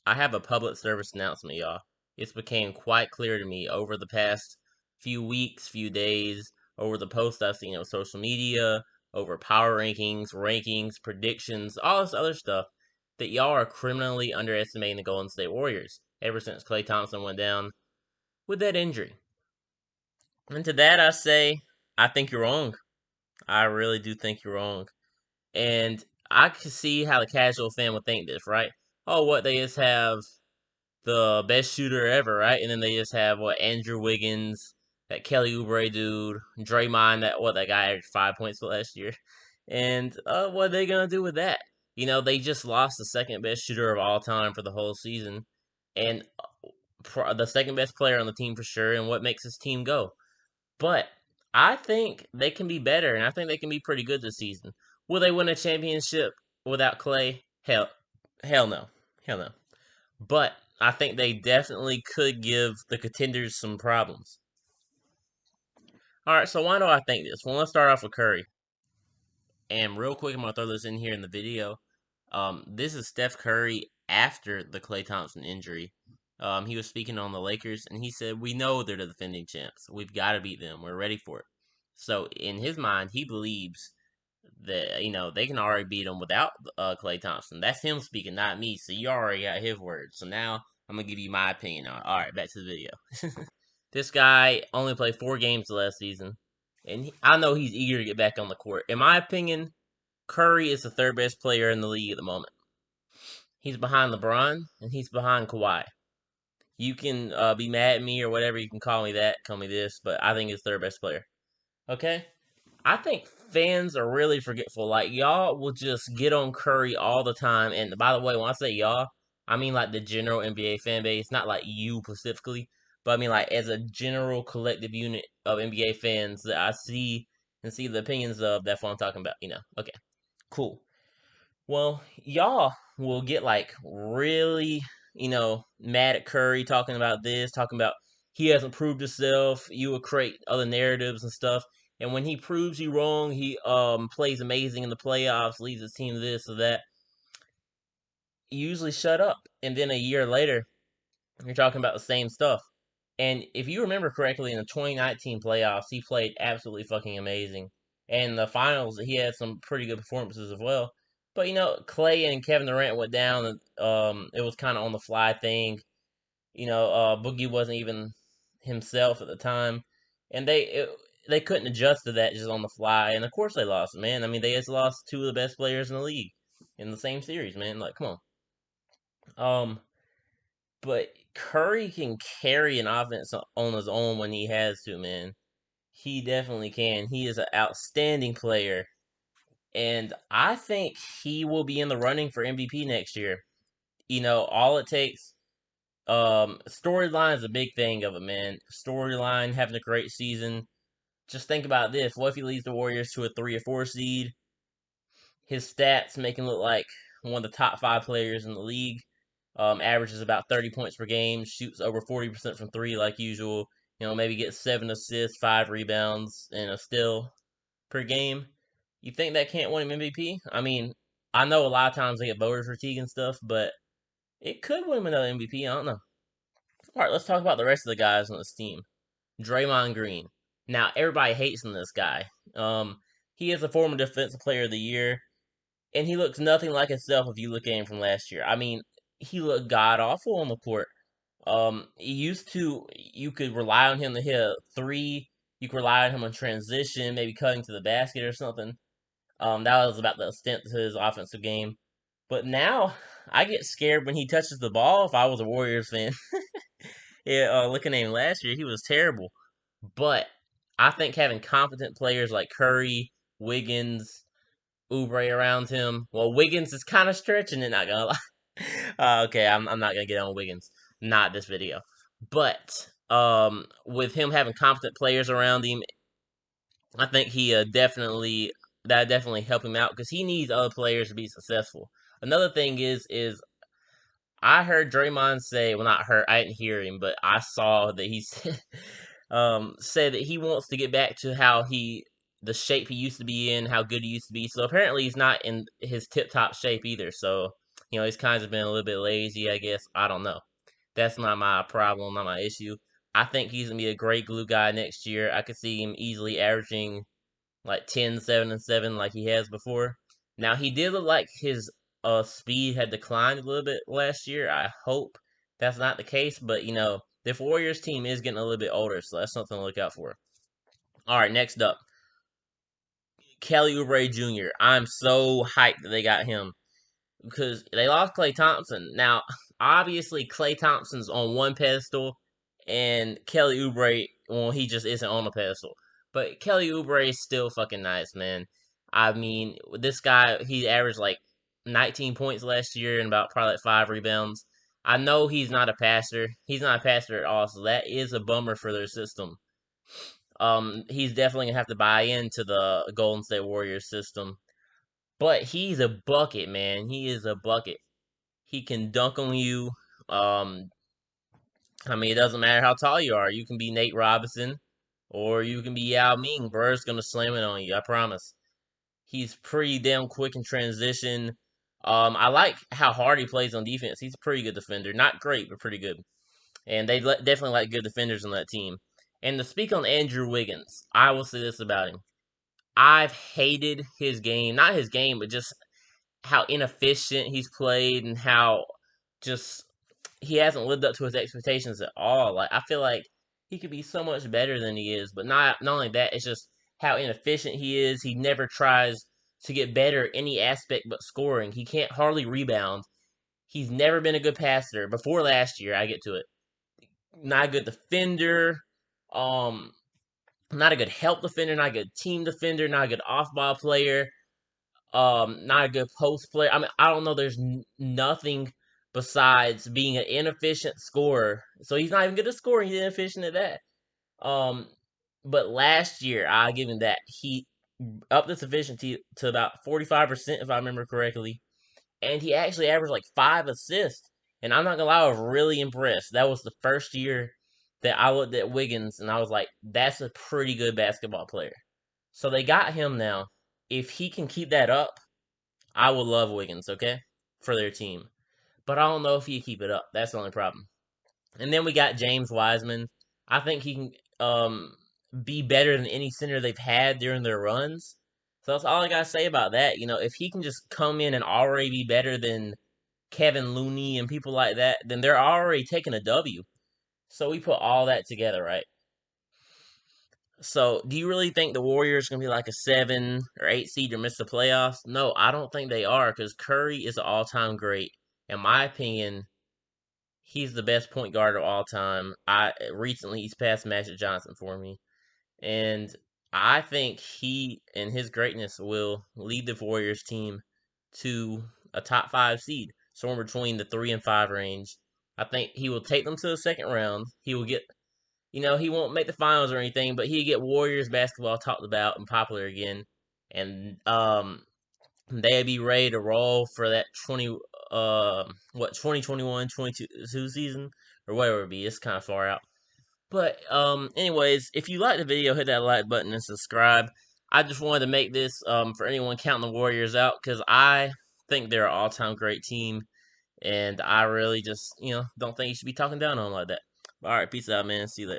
I have a public service announcement, y'all. It's became quite clear to me over the past few weeks, few days, over the posts I've seen on social media, over power rankings, predictions, all this other stuff, that y'all are criminally underestimating the Golden State Warriors ever since Klay Thompson went down with that injury. And to that I say, I think you're wrong. I really do think you're wrong. And I can see how the casual fan would think this, right? Oh, what, they just have the best shooter ever, right? And then they just have what, Andrew Wiggins, that Kelly Oubre dude, Draymond, that guy averaged 5 points last year. And what are they gonna do with that? They just lost the second best shooter of all time for the whole season, and the second best player on the team for sure, and what makes this team go. But I think they can be better, and I think they can be pretty good this season. Will they win a championship without Klay? Hell no, hell no. But I think they definitely could give the contenders some problems. All right, so why do I think this? Well, let's start off with Curry. And real quick, I'm gonna throw this in here in the video. This is Steph Curry after the Klay Thompson injury. He was speaking on the Lakers, and he said, "We know they're the defending champs. We've got to beat them. We're ready for it." So in his mind, he believes that they can already beat them without Klay Thompson. That's him speaking, not me. So you already got his words. So now I'm gonna give you my opinion on it. All right, back to the video. This guy only played 4 games last season, and I know he's eager to get back on the court. In my opinion, Curry is the third best player in the league at the moment. He's behind LeBron, and he's behind Kawhi. You can be mad at me or whatever. You can call me that, call me this, but I think he's third best player. Okay? I think fans are really forgetful. Like, y'all will just get on Curry all the time. And by the way, when I say y'all, I mean like the general NBA fan base, not like you specifically, but I mean like as a general collective unit of NBA fans that I see and see the opinions of. That's what I'm talking about. Okay, cool. Well, y'all will get like really, mad at Curry talking about this, talking about he hasn't proved himself. You will create other narratives and stuff. And when he proves you wrong, he plays amazing in the playoffs, leads his team to this or that. You usually shut up. And then a year later, you're talking about the same stuff. And if you remember correctly, in the 2019 playoffs, he played absolutely fucking amazing. And in the finals, he had some pretty good performances as well. But Klay and Kevin Durant went down, and it was kind of on the fly thing. Boogie wasn't even himself at the time, and they couldn't adjust to that just on the fly. And of course, they lost, man. I mean, they just lost two of the best players in the league in the same series, man. Like, come on. But Curry can carry an offense on his own when he has to, man. He definitely can. He is an outstanding player. And I think he will be in the running for MVP next year. All it takes, storyline is a big thing of it, man. Storyline, having a great season. Just think about this. What if he leads the Warriors to a 3 or 4 seed? His stats make him look like one of the top 5 players in the league. Averages about 30 points per game, shoots over 40% from 3 like usual. Maybe gets 7 assists, 5 rebounds, and a steal per game. You think that can't win him MVP? I mean, I know a lot of times they get voter fatigue and stuff, but it could win him another MVP. I don't know. All right, let's talk about the rest of the guys on this team. Draymond Green. Now, everybody hates on this guy. He is a former Defensive Player of the Year, and he looks nothing like himself if you look at him from last year. I mean, he looked god awful on the court. You could rely on him to hit a three. You could rely on him on transition, maybe cutting to the basket or something. That was about the extent to his offensive game. But now, I get scared when he touches the ball. If I was a Warriors fan, yeah, looking at him last year, he was terrible. But I think having competent players like Curry, Wiggins, Oubre around him. Well, Wiggins is kind of stretching it, not gonna lie. Okay, I'm not gonna get on Wiggins, not this video. But with him having competent players around him, I think he definitely help him out because he needs other players to be successful. Another thing is I heard Draymond say, well, not heard, I didn't hear him, but I saw that he said that he wants to get back to the shape he used to be in, how good he used to be. So apparently he's not in his tip top shape either. So He's kind of been a little bit lazy, I guess. I don't know. That's not my problem, not my issue. I think he's gonna be a great glue guy next year. I could see him easily averaging like 10, 7, and 7 like he has before. Now he did look like his speed had declined a little bit last year. I hope that's not the case, but the Warriors team is getting a little bit older, so that's something to look out for. All right, next up, Kelly Oubre Jr. I'm so hyped that they got him because they lost Klay Thompson. Now, obviously, Klay Thompson's on one pedestal, and Kelly Oubre, well, he just isn't on the pedestal. But Kelly Oubre is still fucking nice, man. I mean, this guy, he averaged like 19 points last year and about probably like 5 rebounds. I know he's not a passer. He's not a passer at all, so that is a bummer for their system. He's definitely gonna have to buy into the Golden State Warriors system. But he's a bucket, man. He is a bucket. He can dunk on you. Um, I mean, it doesn't matter how tall you are. You can be Nate Robinson, or you can be Yao Ming. Bird's gonna slam it on you. I promise. He's pretty damn quick in transition. I like how hard he plays on defense. He's a pretty good defender. Not great, but pretty good. And they definitely like good defenders on that team. And to speak on Andrew Wiggins, I will say this about him. I've hated his game. Not his game, but just how inefficient he's played and how just he hasn't lived up to his expectations at all. Like I feel like he could be so much better than he is, but not only that, it's just how inefficient he is. He never tries to get better in any aspect but scoring. He can't hardly rebound. He's never been a good passer. Before last year, I get to it. Not a good defender. Um, not a good help defender. Not a good team defender. Not a good off ball player. Not a good post player. I mean, I don't know. There's nothing besides being an inefficient scorer. So he's not even good at scoring. He's inefficient at that. Um, but last year I give him that he upped his efficiency to about 45% if I remember correctly, and he actually averaged like 5 assists. And I'm not gonna lie, I was really impressed. That was the first year that I looked at Wiggins and I was like, that's a pretty good basketball player. So they got him now. If he can keep that up, I would love Wiggins, okay, for their team. But I don't know if he can keep it up. That's the only problem. And then we got James Wiseman. I think he can be better than any center they've had during their runs. So that's all I gotta say about that. If he can just come in and already be better than Kevin Looney and people like that, then they're already taking a W. So we put all that together, right? So, do you really think the Warriors are gonna be like a 7 or 8 seed or miss the playoffs? No, I don't think they are because Curry is an all-time great. In my opinion, he's the best point guard of all time. I recently he's passed Magic Johnson for me, and I think he and his greatness will lead the Warriors team to a top 5 seed, somewhere between the 3 and 5 range. I think he will take them to the second round. He will get he won't make the finals or anything, but he'll get Warriors basketball talked about and popular again. And they'll be ready to roll for that 2021-22 season or whatever it be. It's kind of far out. But anyways, if you like the video, hit that like button and subscribe. I just wanted to make this for anyone counting the Warriors out because I think they're an all-time great team, and I really just don't think you should be talking down on them like that. All right, peace out, man. See you later.